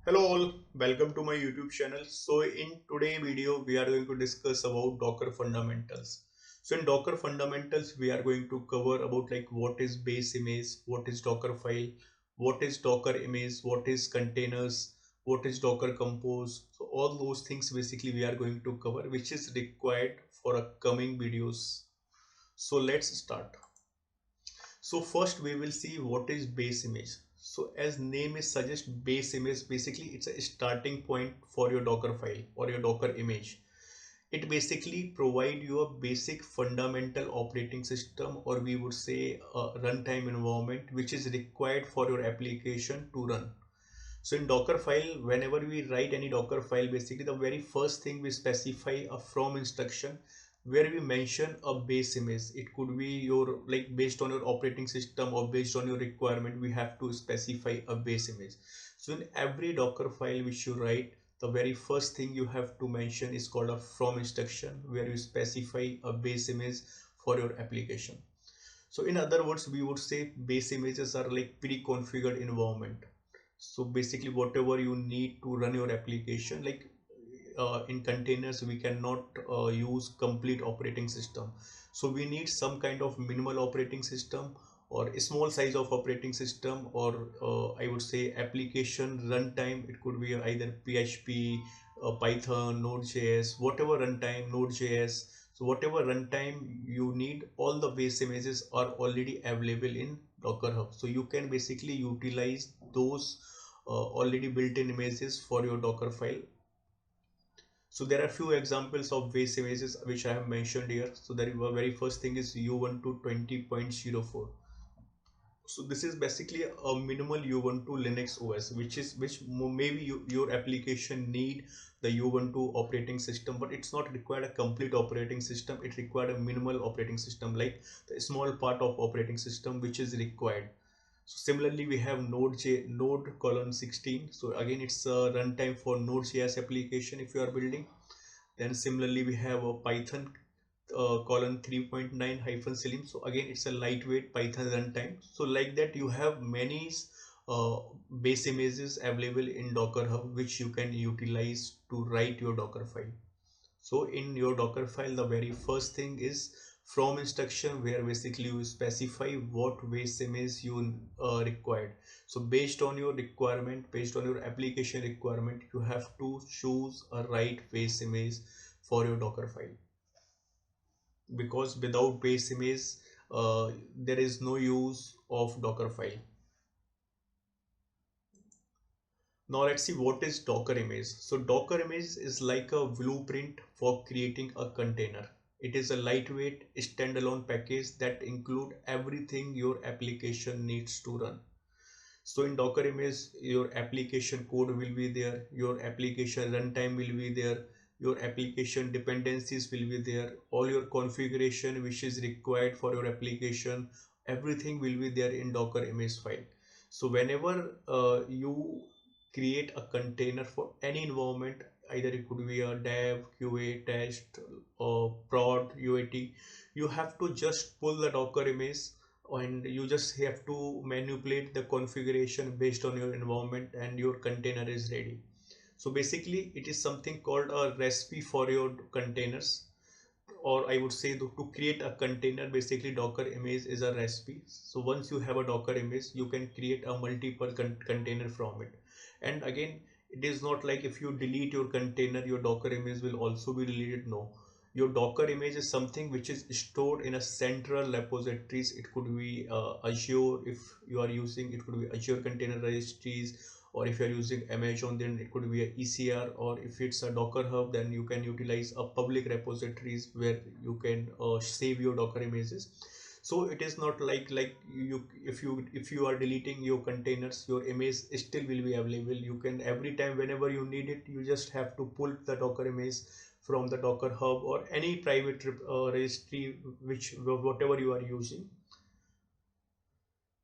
Hello all, welcome to my YouTube channel. So in today video we are going to discuss about Docker fundamentals. So in Docker fundamentals we are going to cover about like what is base image, what is Dockerfile, what is Docker image, what is containers, what is Docker compose. So all those things basically we are going to cover, which is required for upcoming videos. So let's start. So first we will see what is base image. So as name is suggest, base image basically it's a starting point for your Docker file or your Docker image. It basically provide you a basic fundamental operating system, or we would say a runtime environment which is required for your application to run. So in Docker file, whenever we write any Docker file, basically the very first thing we specify a from instruction where we mention a base image. It could be your like based on your operating system or based on your requirement, we have to specify a base image. So in every Docker file which you write, the very first thing you have to mention is called a from instruction where you specify a base image for your application. So in other words, we would say base images are like pre-configured environment. So basically whatever you need to run your application, like in containers we cannot use complete operating system, so we need some kind of minimal operating system or a small size of operating system, or I would say application runtime. It could be either PHP, Python, Node.js, whatever runtime, Node.js. So whatever runtime you need, all the base images are already available in Docker Hub, so you can basically utilize those already built-in images for your Docker file. So there are few examples of base images which I have mentioned here. So the very first thing is U12 20.04. So this is basically a minimal U12 Linux OS, maybe your application need the U12 operating system, but it's not required a complete operating system. It required a minimal operating system, like the small part of operating system which is required. So similarly, we have Node:16. So again, it's a runtime for Node.js application if you are building. Then similarly, we have a Python colon 3.9 hyphen Selim. So again, it's a lightweight Python runtime. So like that, you have many uh, base images available in Docker Hub, which you can utilize to write your Docker file. So in your Docker file, the very first thing is from instruction where basically you specify what base image you required. So based on your requirement, based on your application requirement, you have to choose a right base image for your Docker file, because without base image there is no use of Docker file. Now let's see what is Docker image. So Docker image is like a blueprint for creating a container. It is a lightweight standalone package that include everything your application needs to run. So in Docker image, your application code will be there, your application runtime will be there, your application dependencies will be there, all your configuration which is required for your application, everything will be there in Docker image file. So whenever you create a container for any environment, either it could be a dev, QA, test, or prod, UAT, you have to just pull the Docker image and you just have to manipulate the configuration based on your environment and your container is ready. So basically it is something called a recipe for your containers, or I would say to create a container. Basically Docker image is a recipe. So once you have a Docker image, you can create a multiple container from it. And again, it is not like if you delete your container, your Docker image will also be deleted. No, your Docker image is something which is stored in a central repositories. It could be Azure if you are using, it could be Azure Container Registries, or if you are using Amazon, then it could be a ECR, or if it's a Docker Hub, then you can utilize a public repositories where you can save your Docker images. So it is not like you, if you are deleting your containers, your image still will be available. You can every time whenever you need it, you just have to pull the Docker image from the Docker Hub or any private registry, which whatever you are using.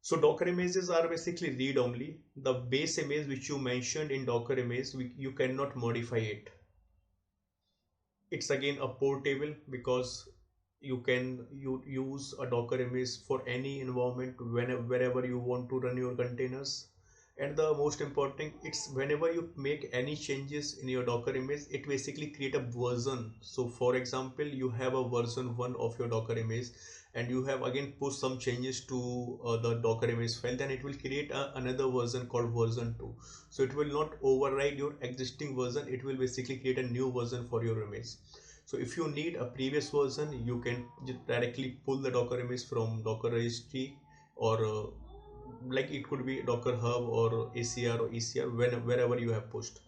So Docker images are basically read only. The base image which you mentioned in Docker image, you cannot modify it. It's again a portable, because you can use a Docker image for any environment wherever you want to run your containers. And the most important thing, it's whenever you make any changes in your Docker image, it basically create a version. So for example, you have a version 1 of your Docker image and you have again pushed some changes to the Docker image file, then it will create another version called version 2. So it will not override your existing version, it will basically create a new version for your image. So if you need a previous version, you can just directly pull the Docker image from Docker registry, or like it could be Docker Hub or ACR or ECR, wherever you have pushed.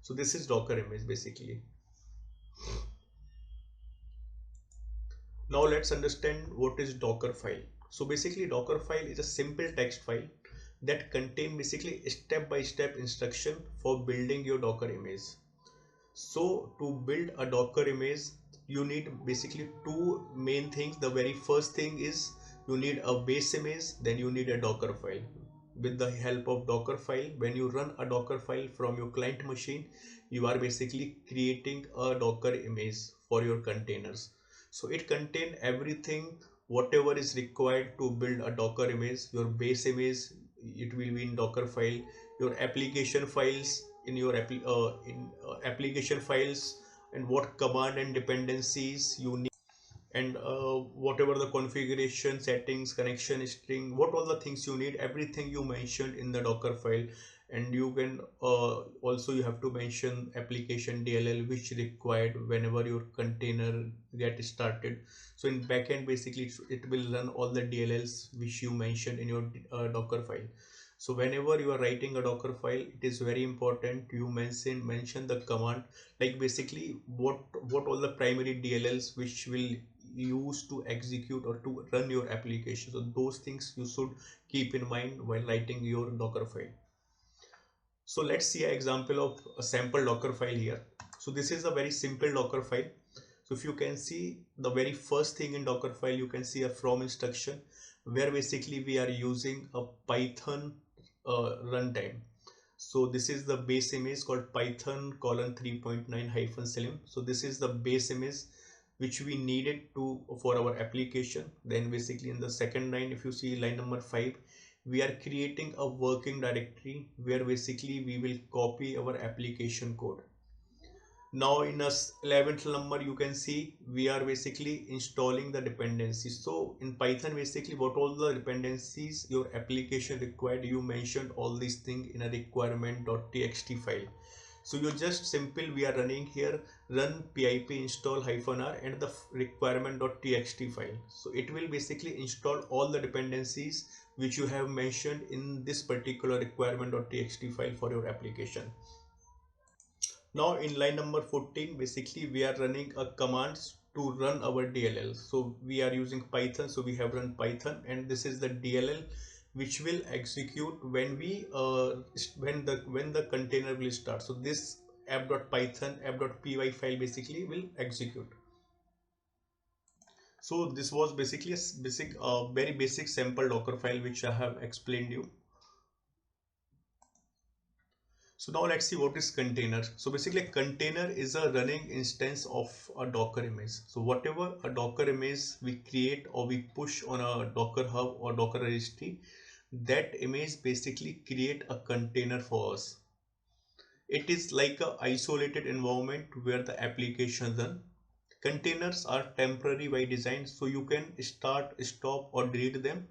So this is Docker image basically. Now let's understand what is Docker file. So basically Docker file is a simple text file that contain basically step-by-step instruction for building your Docker image. So to build a Docker image, you need basically two main things. The very first thing is you need a base image, then you need a Docker file. With the help of Docker file, when you run a Docker file from your client machine, you are basically creating a Docker image for your containers. So it contains everything, whatever is required to build a Docker image. Your base image, it will be in Docker file. Your application files in your application files, and what command and dependencies you need, and whatever the configuration settings, connection string, what all the things you need, everything you mentioned in the Docker file. And you can also you have to mention application DLL which required whenever your container get started. So in backend basically it will run all the DLLs which you mentioned in your Docker file. So whenever you are writing a Docker file, it is very important you mention the command, like basically what all the primary DLLs which will use to execute or to run your application. So those things you should keep in mind while writing your Docker file. So let's see an example of a sample Docker file here. So this is a very simple Docker file. So if you can see the very first thing in Docker file, you can see a from instruction where basically we are using a Python runtime. So this is the base image called Python colon 3.9 hyphen slim. So this is the base image which we needed to for our application. Then basically in the second line, if you see line number 5, we are creating a working directory where basically we will copy our application code. Now in a 11th number, you can see we are basically installing the dependencies. So in Python, basically what all the dependencies your application required, you mentioned all these things in a requirement.txt file. So you just simple, we are running here run pip install -r and the requirement.txt file. So it will basically install all the dependencies which you have mentioned in this particular requirement.txt file for your application. Now in line number 14, basically we are running a commands to run our DLL. So we are using Python, so we have run Python, and this is the DLL which will execute when we when the container will start. So this app.python app.py file basically will execute. So this was basically a very basic sample Docker file which I have explained you. So now let's see what is container. So basically a container is a running instance of a Docker image. So whatever a Docker image we create or we push on a Docker hub or Docker registry, that image basically create a container for us. It is like a isolated environment where the application run. Containers are temporary by design, so you can start, stop or delete them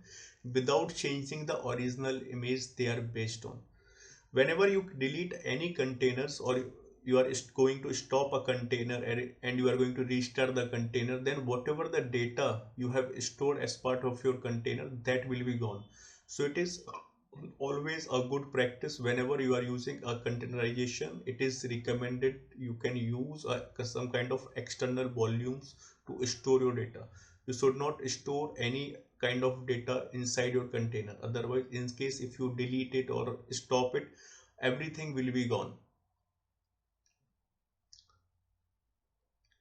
without changing the original image they are based on. Whenever you delete any containers or you are going to stop a container and you are going to restart the container, then whatever the data you have stored as part of your container, that will be gone. So it is always a good practice whenever you are using a containerization, it is recommended you can use some kind of external volumes to store your data. You should not store any kind of data inside your container, otherwise in case if you delete it or stop it, everything will be gone.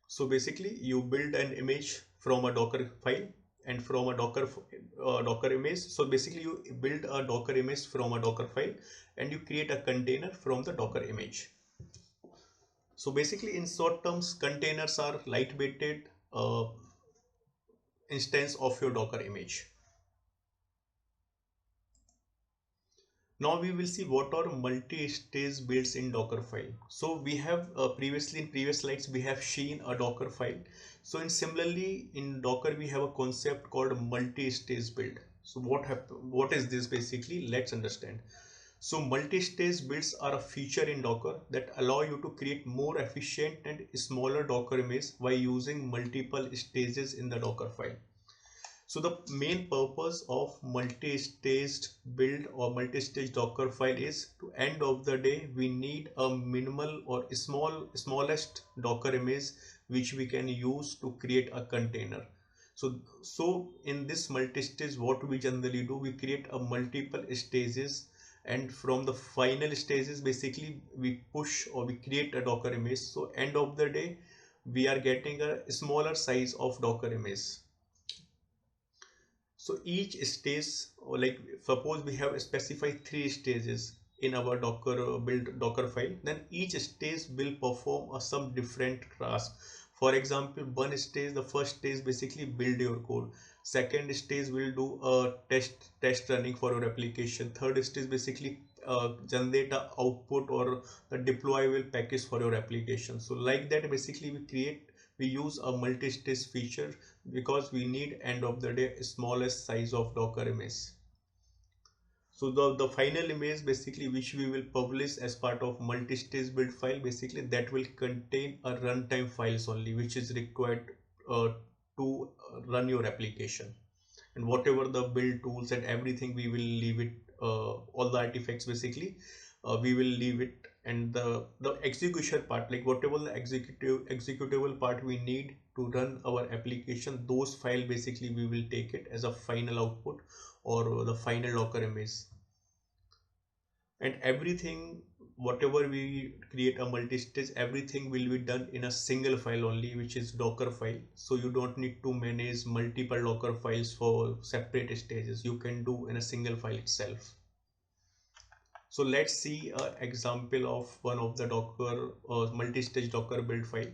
So basically you build an image from a Docker file and from a Docker image. So basically you build a Docker image from a Docker file and you create a container from the Docker image. So basically in short terms, containers are lightweighted instance of your Docker image. Now we will see what are multi-stage builds in Dockerfile. So we have previously in previous slides we have seen a Dockerfile. So in similarly in Docker we have a concept called multi-stage build. So what is this basically? Let's understand. So multi-stage builds are a feature in Docker that allow you to create more efficient and smaller Docker image by using multiple stages in the Dockerfile. So the main purpose of multi-staged build or multi-stage Docker file is to end of the day we need a minimal or smallest Docker image which we can use to create a container. So in this multi-stage what we generally do, we create a multiple stages, and from the final stages basically we push or we create a Docker image. So end of the day we are getting a smaller size of Docker image. So each stage, or like suppose we have specified 3 stages in our Docker build Docker file, then each stage will perform some different task. For example, one stage, the first stage basically build your code. Second stage will do a test running for your application. Third stage basically generate a output or the deployable package for your application. So like that basically we use a multi-stage feature because we need end of the day smallest size of Docker image. So the final image basically which we will publish as part of multi-stage build file, basically that will contain a runtime files only which is required to run your application, and whatever the build tools and everything we will leave it, all the artifacts basically we will leave it, and the execution part, like whatever the executable part we need to run our application, those file basically we will take it as a final output or the final Docker image. And everything whatever we create a multi-stage, everything will be done in a single file only, which is Docker file. So you don't need to manage multiple Docker files for separate stages. You can do in a single file itself. So let's see an example of one of the Docker multi-stage Docker build file.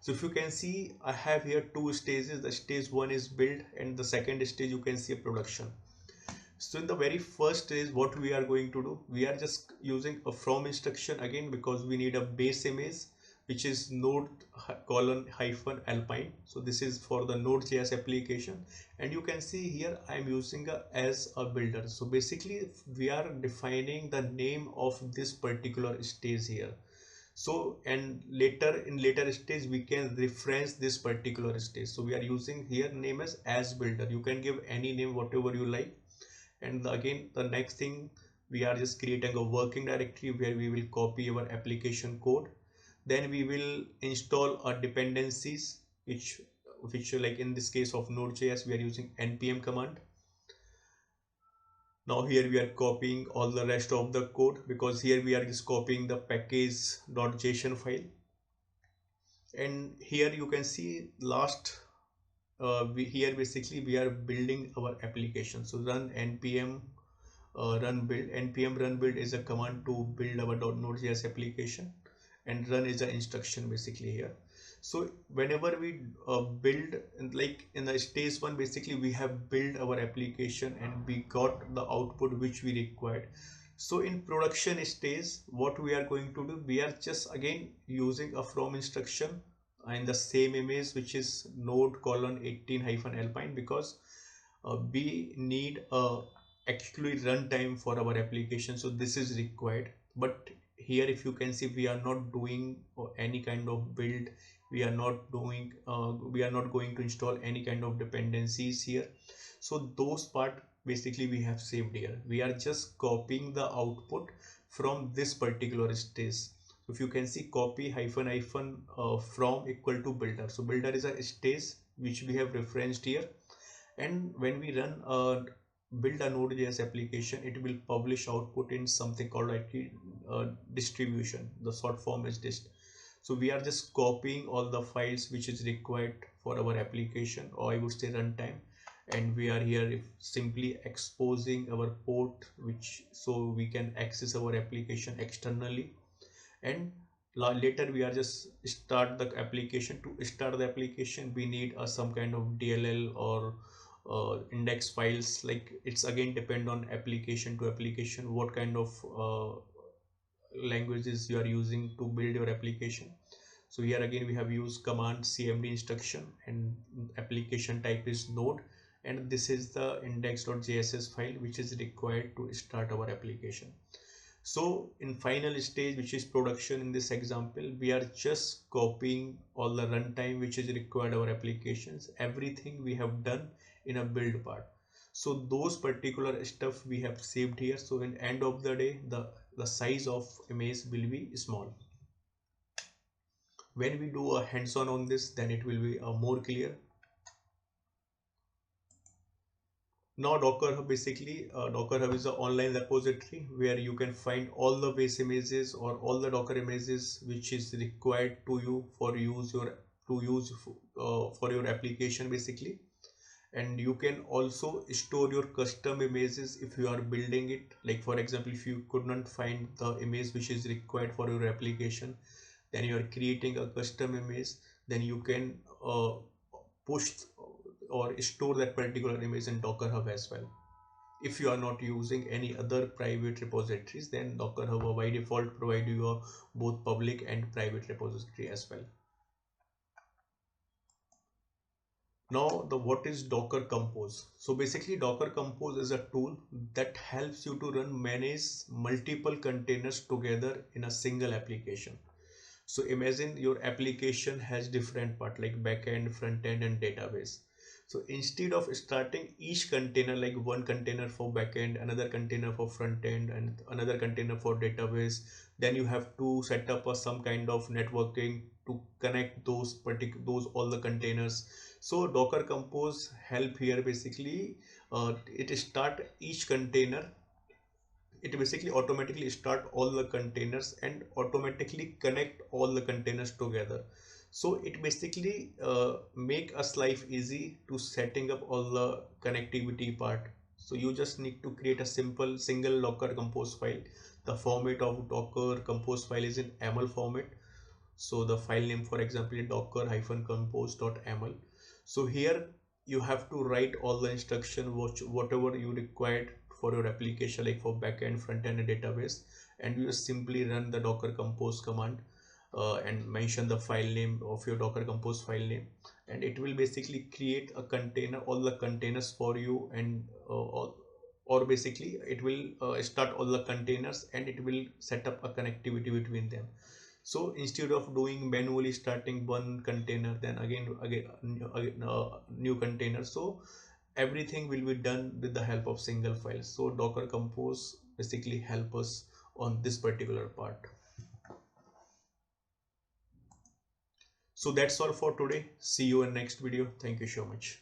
So if you can see, I have here 2 stages. The stage 1 is build and the second stage you can see a production. So in the very first stage, what we are going to do, we are just using a from instruction again because we need a base image which is node colon hyphen alpine. So this is for the Node.js application, and you can see here I am using as a builder. So basically we are defining the name of this particular stage here. So and later stage we can reference this particular stage. So we are using here name as builder. You can give any name whatever you like. And again the next thing, we are just creating a working directory where we will copy our application code. Then we will install our dependencies, which like in this case of Node.js we are using npm command. Now here we are copying all the rest of the code because here we are just copying the package.json file. And here you can see last here basically we are building our application. So run npm run build. Npm run build is a command to build our Node.js application, and run is an instruction basically here. So whenever we build, like in the stage 1 basically we have built our application and we got the output which we required. So in production stage what we are going to do, we are just again using a from instruction in the same image which is node colon 18 hyphen alpine, because we need a actually runtime for our application, so this is required. But here if you can see, we are not doing any kind of build, we are not doing we are not going to install any kind of dependencies here. So those part basically we have saved here. We are just copying the output from this particular stage. So if you can see, copy hyphen hyphen from equal to builder. So builder is a stage which we have referenced here, and when we run build a Node.js application, it will publish output in something called distribution. The short form is dist. So we are just copying all the files which is required for our application, or I would say runtime, and we are here simply exposing our port which so we can access our application externally. And later we are just start the application. To start the application we need some kind of DLL or index files. Like it's again depend on application to application, what kind of languages you are using to build your application. So here again we have used command cmd instruction, and application type is node, and this is the index.js file which is required to start our application. So in final stage, which is production, in this example we are just copying all the runtime which is required our applications. Everything we have done in a build part, so those particular stuff we have saved here. So in end of the day, the size of image will be small. When we do a hands-on on this, then it will be more clear. Now Docker Hub, basically Docker Hub is an online repository where you can find all the base images or all the Docker images which is required to you for for your application basically. And you can also store your custom images if you are building it. Like for example, if you could not find the image which is required for your application, then you are creating a custom image, then you can push or store that particular image in Docker Hub as well. If you are not using any other private repositories, then Docker Hub by default provide you a both public and private repository as well. Now the what is Docker Compose? So basically Docker Compose is a tool that helps you to manage multiple containers together in a single application. So imagine your application has different part like backend, front end, and database. So instead of starting each container, like one container for backend, another container for front end, and another container for database, then you have to set up some kind of networking to connect those all the containers. So Docker Compose help here basically. It start each container, it basically automatically start all the containers and automatically connect all the containers together. So it basically make us life easy to setting up all the connectivity part. So you just need to create a simple single Docker Compose file. The format of Docker Compose file is in YAML format. So the file name, for example, is docker-compose.yaml. So here you have to write all the instruction whatever you required for your application, like for backend, front end, and database, and you just simply run the docker compose command and mention the file name of your docker compose file name, and it will basically create a container, all the containers for you, and or basically it will start all the containers and it will set up a connectivity between them. So instead of doing manually starting one container, then again new container, so everything will be done with the help of single file. So Docker Compose basically help us on this particular part. So that's all for today. See you in next video. Thank you so much.